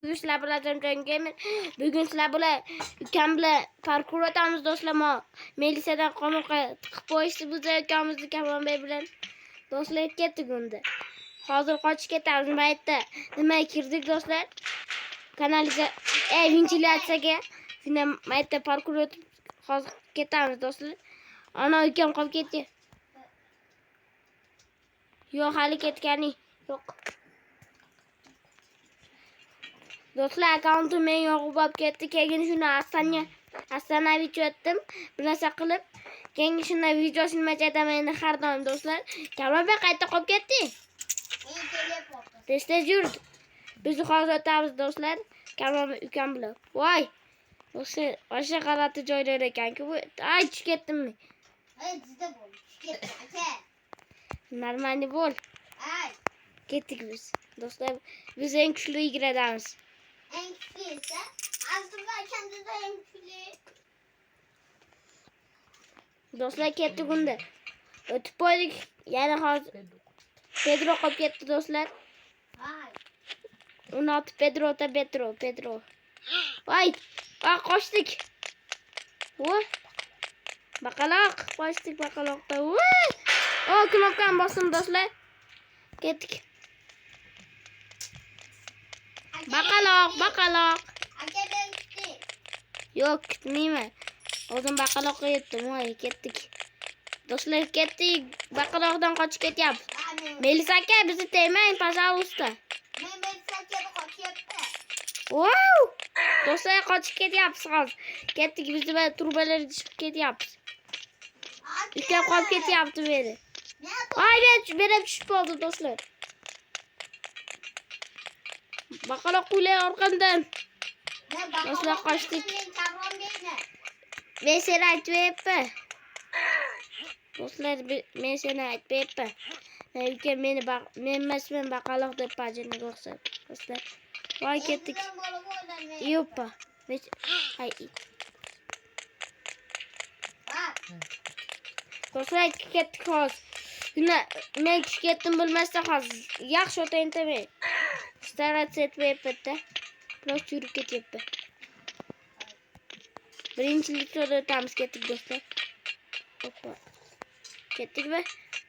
Bugün sizlar bilan Jonjon Gamer. Bugün sizlar bilan ukam bilan parkur o'tamiz do'stlar. Melisadan qamoqqa tiqib qo'yishdi biz ukamizni Kamolbek bilan. Do'stlar ketdik unda. Hozir qochib ketamiz. Nima aytdi? Nima kirdik do'stlar? Ventilyatsiyaga. Shunda maytda parkur o'tib hozir ketamiz do'stlar. Ana ukam qolib ketdi. Yo'q, hali ketgani yo'q. Do'stlar, akkauntim men yo'g'ib olib ketdi. Keyin shuni afsonaviy o'tdim. Bir narsa qilib, keyin shunda videosini majadaman endi har doim do'stlar. Kamolbek qayta qolib ketdi. Tez yurdi. Biz hozir o'tamiz do'stlar. Kamolbek ukam bilan. Voy. Do'stlar, o'sha g'alati joylar ekan-ku bu. Ay, tushib ketdimmi? Ay, juda bo'l. Tushib ketdim. Normalni bo'l. Ay. Ketdik biz. Do'stlar, biz eng kuchli yigradamiz. En kuchli esa aslında kendisi en kuchli. Do'stlar, ketdik unda. O'tib qo'ydik. Yana hozir Pedro qolib ketdi do'stlar. Ay. Uni otib Pedro. Voy, qochdik. Voy. Baqaloq, qochdik baqaloqda. Voy. Knopkani bosdim do'stlar. Ketdik. Baqaloq. Aka ben kuchli. Yo'q, kutmayman. O'zim baqaloqqa yetdim. Voy, ketdik. Do'stlar, ketdik. Baqaloqdan qochib ketyapmiz. Melisa aka, bizni tegmang, pожалуйста. Men Melisa'ga qo'shyapti. Wow! Do'stlar, qochib ketyapmiz hozir. Ketdik, bizni va trubalar tushib ketyapmiz. Ukam qolib ketyapti meni. Voy, men tushib qoldim do'stlar. Baqaloq qo'ylay orqamdan. Do'stlar, qochdik. Men seni aytmayapman. Do'stlar, men seni aytmayapman. Ukam men emasman baqaloq deb pajiniga o'xshab. Do'stlar, voy ketdik. Yoppa. Hay. Do'stlar, ketdik hozir. Men tushib ketdim bilmasdan hozir. Yaxshi o'tayin demay. Starаться etmayapti. Plus yurib ketyapti. Birinchilikda o'tamiz, ketdik do'stlar. Hoppa. Ketdikmi?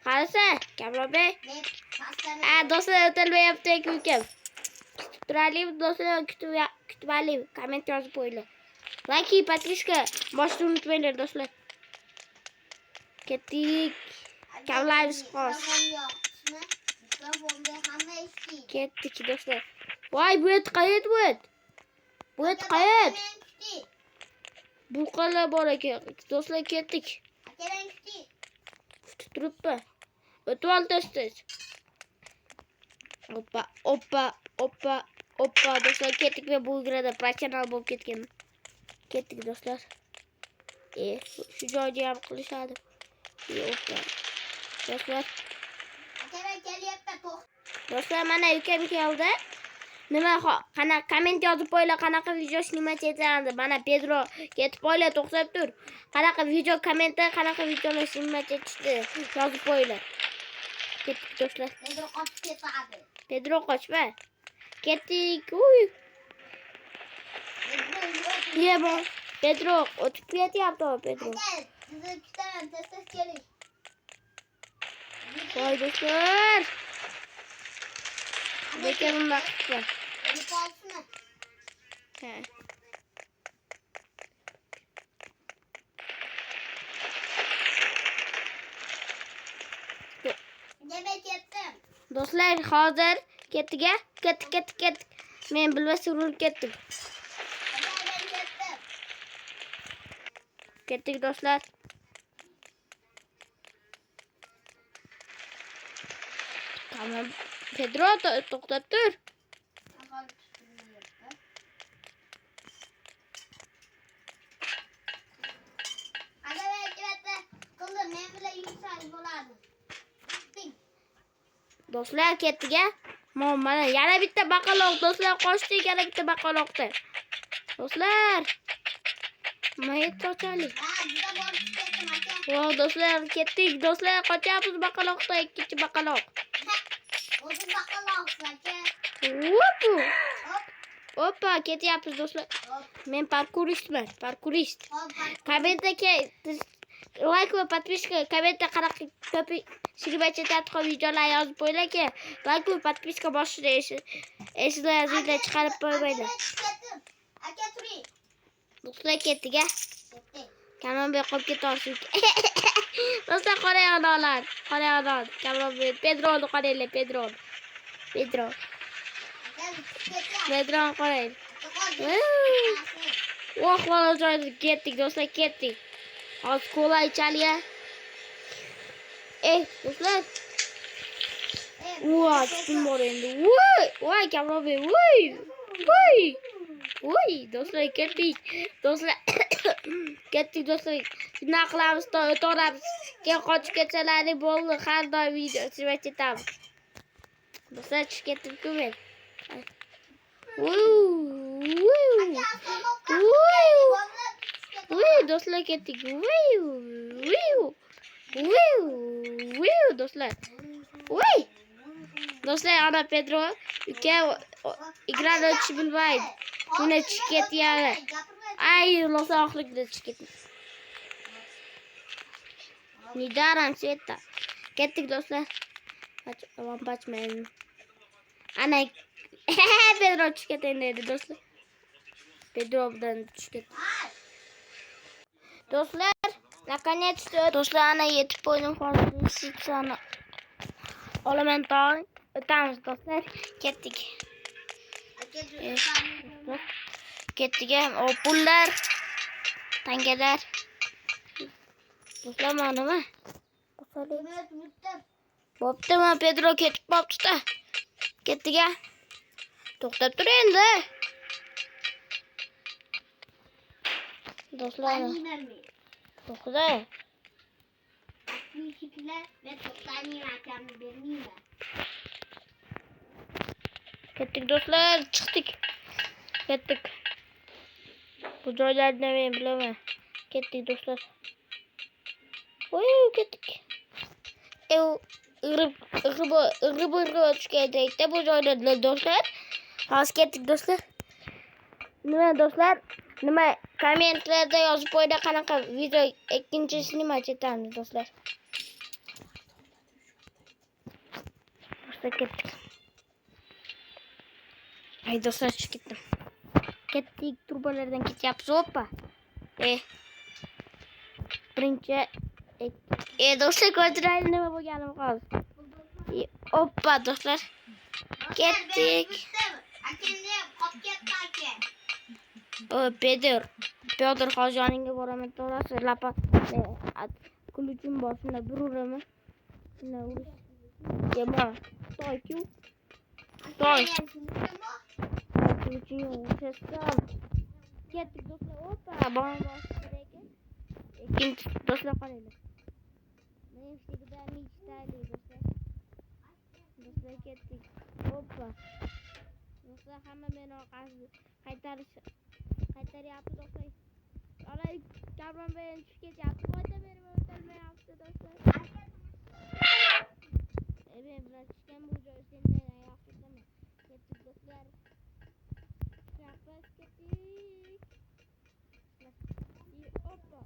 Qarasa, Kamolbek. Do'stlar, o'tilmayapti ukam. Kutib turaylik do'stlar, kutib oling. Komment yozib qo'yinglar. Like, подписка, boshni unutmanglar do'stlar. Ketdik. Kamlaymiz hozir. Ketdik do'stlar. Voy, bu et qayet bu et. Bu et qayet. Bu qala bor ekan. Do'stlar, ketdik. Kutib turibdi. O'tib ol tez. Oppa. Do'stlar, ketdik va bu igrada professional bo'lib ketgan. Ketdik do'stlar. Shu joyda ham qilishadi. Oppa. Do'stlar, mana ukam keldi. Nima qanaqa komment yozib qo'yinglar, qanaqa video nima chekadi. Mana Pedro ketib qo'yinglar, to'xtab tur. Qanaqa video kommentda qanaqa videolar nima chekishdi yozib qo'yinglar. Ketdik do'stlar. Pedro qochib ketadi. Pedro qochma. Ketdik. Uy. Yebo. Pedro o'tib ketyapti, Pedro. Sizni kutaman, tez keling. Voy do'stlar. Bekim vaqtda. Olib olsinmi? Ha. Nima ketdim? Do'stlar, hozir ketdik. Men bilmasam urilib ketdim. Ketdik do'stlar. Tamam. Pedro, to'xtab tur. Do'stlar, ketdik. Mana yana bitta baqaloq do'stlar, qochdik yana bitta baqaloqda. Do'stlar, mayet qochalik. Voy do'stlar, ketdik. Do'stlar, qochamiz baqaloqda, ikkinchi baqaloq. O'zim baqaloq aka. Hop. Hoppa ketyapmiz do'stlar. Men parkuristman, parkurist. Kommentga like va подписка, kommentda qanaqa ko'pchilik tatbiq videolar yozib qo'yinglar. Like va подписка boshida esida yozinglar, chiqarib qo'ymaylar. Aka turing. Do'stlar ketdiga. Kamon bey qolib ketasiz. Do'stlar qora yog'dolar, qora yog'dor. Kamon bey Pedroni qaranglar, Pedro. Pedro qarang. Oh, valla ketdik do'stlar, ketdik. Hozir kola ichalik. Do'stlar. Voy, tushdim bor endi. Voy, Kamon bey. Voy, do'stlar ketdik. Do'stlar ketdik do'stlar. Nima qilamiz? O'tiramiz. Keyin qochib ketsalarni bo'ldi. Har doim video chiqib ketamiz. Do'stlar chiqib ketdim-ku men. Do'stlar ketdik. Do'stlar. Do'stlar, ana Pedro uka ekran o'chish bilmaydi. Buni chiqib ketyapti. Ay, do'stlar oxirida chiqib ketdi. Nidaram sveta. Ketdik do'stlar. Pachmaydi. Ana Pedro chiqib ketdi do'stlar. Pedro bilan chiqib ketdi. Do'stlar, наконец-то do'stlar ana yetib qo'ydim hozir sitsani. Olaman tog'ing. O'tamiz do'stlar. Ketdik. Ketdik ham pullar, tangalar. Do'stlar nima? Bo'ptimi, Pedro ketib qolibdi-da. Ketdik-a. To'xtab tur endi. Do'stlar. To'xta. Ketdik do'stlar, chiqdik. Ketdik. Bu joylarni men bilaman. Ketdik do'stlar. Ketdik. Irg'ib tushgandek-da bu joylarda do'stlar. Hozir ketdik do'stlar. Nima do'stlar? Nima kommentlarda yozib qo'yinglar qanaqa video ikkinchisi nima chetamiz do'stlar. Do'stlar ketdik. Ay do'stlar chiqib ketdim. Ketdik, turbalardan ketyapmiz. Hoppa. Birinchi do'stlar ko'rdilar nima bo'lganini hozir. Hoppa do'stlar. Ketdik. Pedro hozir yoningga boraman, to'g'risi lapa kulchim bor, shunda bir uraman. Shunda urish. Yema. To'yku. To'y. Kulchim ursam. Ketdik do'stlar. Hoppa, boshlash kerak ekan. Ikkinchi do'stlar qaranglar. Men ishligida michtali do'stlar. Do'stlar ketdik. Hoppa. Do'stlar hamma meni orqasiga qaytaryapti do'stlar. Ana Kamon bey tushib ketyapti. Foyda berib o'tolmayapti do'stlar. Men bilan chiqqan bu joy sendan yaxshi emas. Ketdik do'stlar. Chapaz ketdik. Hoppa.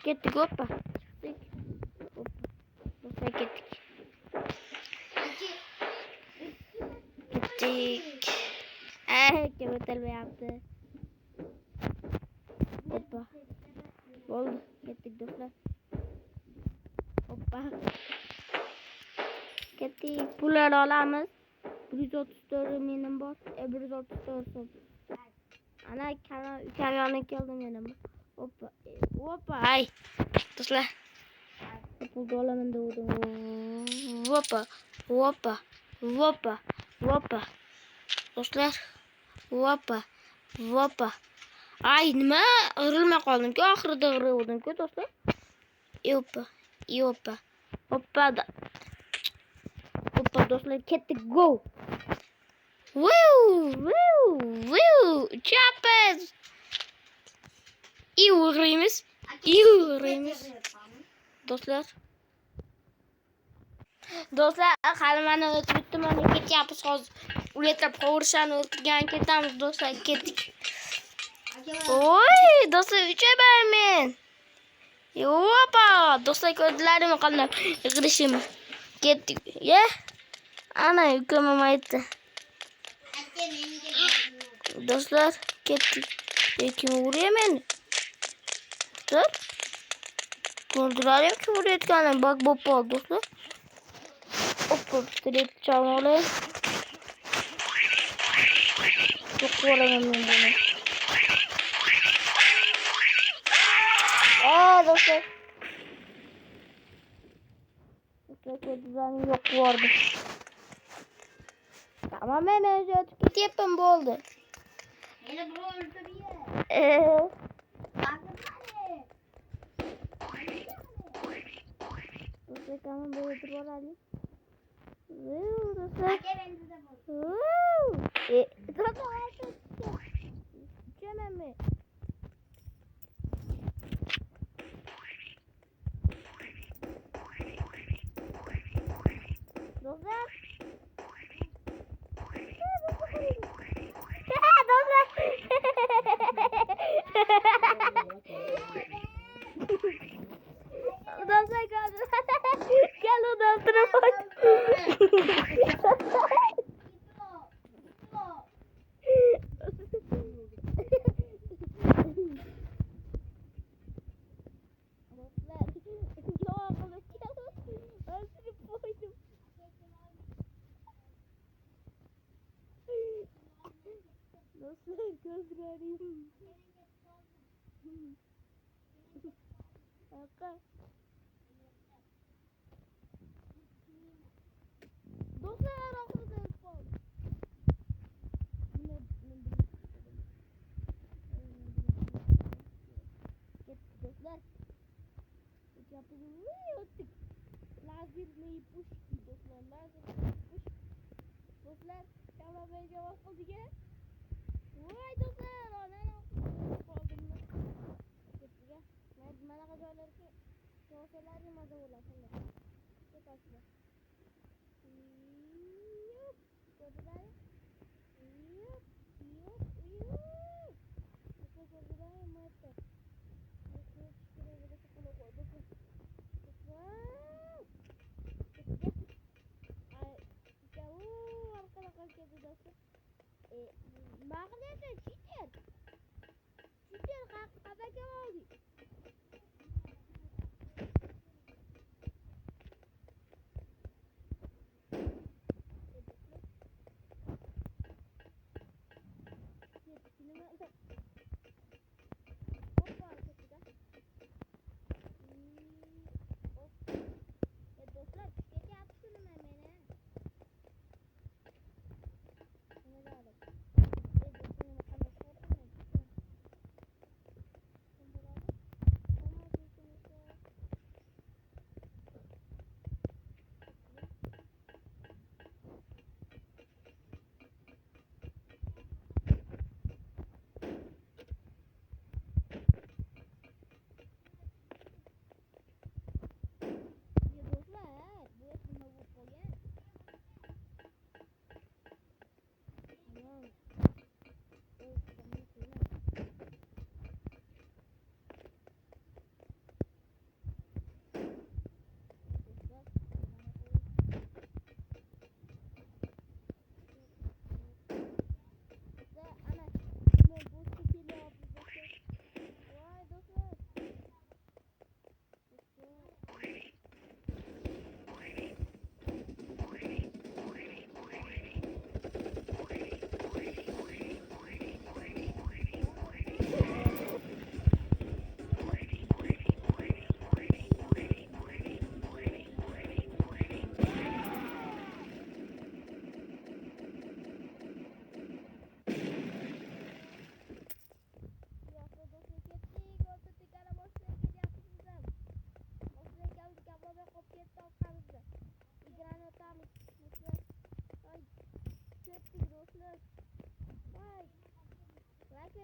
Ketdik hoppa. Ketdik. Hoppa. Do'stlar ketdik. Ketdik. Kim o'tolmayapti. Hoppa. Bo'ldi. Ketdik do'stlar. Hoppa. Ketdik. Pullar olamiz. 134 menim bor. 134 so'm. Ana kamyonga keldim menim. Hoppa. Hoppa. Ay. Do'stlar. Pul olaman dedim. Hoppa. Hoppa. Hoppa. Hoppa. Do'stlar. Hoppa. Hoppa. Ay nima? Irilmay qoldim-ku, oxirida irildim-ku do'stlar. Hoppa. Hoppa. Hoppa. Hoppa do'stlar, ketdik, go. Uçapız. İyi uğrayımız. İyi uğrayımız. Do'stlar. Do'stlar, hali mana o'tib bitdi. Mana ketyapmiz hozir. Ularga qovurishani o'tgan ketamiz do'stlar. Ketdik. Oy, do'stlar uchaman men. Yopa, do'stlar ko'rdilarmi qanday yig'ilishimni? Ketdik. Ye. Ana ukamam aytdi. Do'stlar, ketdik. Kim uruyor meni? Do'stlar. Ko'rdilarmi kim urayotganini? Bak bo'p qoldi do'stlar. Hoppa, direkt çalmalıyım. Çok kovalamam ben bunu. Dostlar. Dostlar kodularım yok bu arada. Tamam ben önce ötüket yapayım bu oldu. Beni bu öldürüyor. Dostlar tamam böyle duralım. Dostlar. Dostlar artık. İçemem mi? Dostlar. Dostlar kaldı. Gel odan bak. Dostlar gözlerim. Arkadaşlar. Dostlar aklımda yok. Dostlar. Yapılıyor. Lazım neyi push ki dostlar. Lazım neyi push. Dostlar. Tamam ben cevap oldu ya. Vay dostlar. Ona ne oldu? Getiriyor. Mana kadar ki. Soğuklar yemedi ulaşırlar. Çok açlı. Yup. Gördüler. Yup. Yup. Yup. Çok gördüler yemedi. Çok şuraya böyle sıkılı koyduk. Wow. Ay, işte arkadaşlar kedi dostum. Magnet çiçek. Çiçek kadar oldu. Dostlar, çiçek yaptım hemen.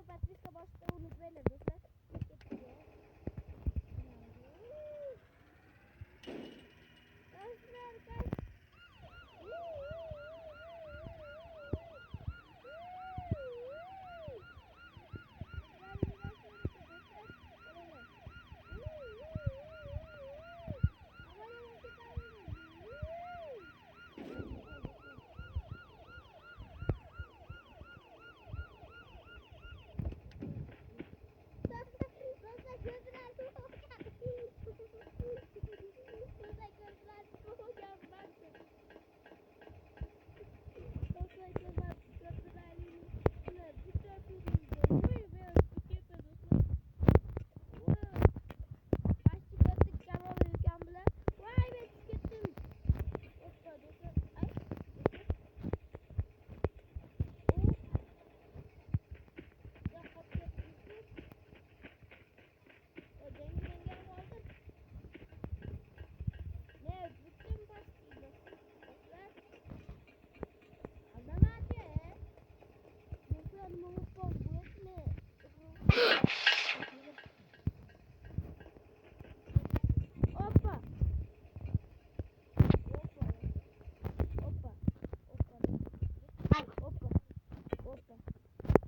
подписка boshqa unutmanglar do'stlar. Do'stlar, kaç.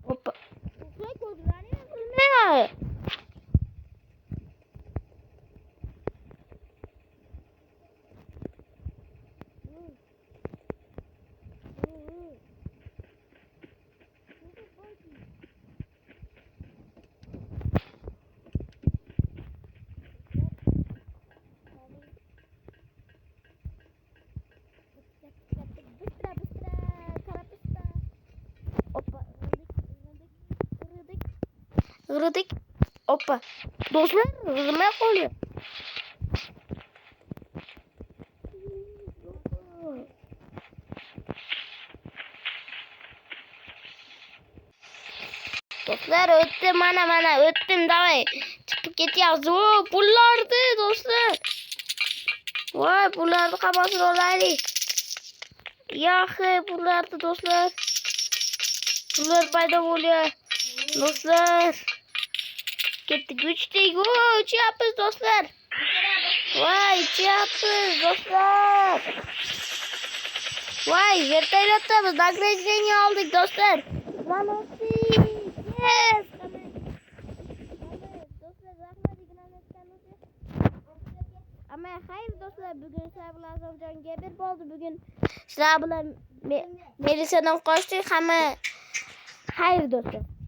Hoppa. Do'stlar ko'zlarini qilmay. Hırıdık. Hoppa. Dostlar hırmaya koyuyor. Dostlar öttüm mana öttüm davay. Çıkıp ketiyoruz. Oo pullardı dostlar. Vay pullardı kabasını olaylı. Yahi pullardı dostlar. Pullar payda oluyor. Dostlar. Kettik 3'teyiz. Oo 3 yapız dostlar. Vay 3 yapız dostlar. Vay vertaylattığımız nagradeni aldık dostlar. Lan olsun. Yes. Dostlar rahmet ikrametlerinizi. Ama hayır dostlar bugün sizler bilan Azamcan geber oldu bugün. Sizler bilan Melisa'dan koştuk ama hayır dostlar.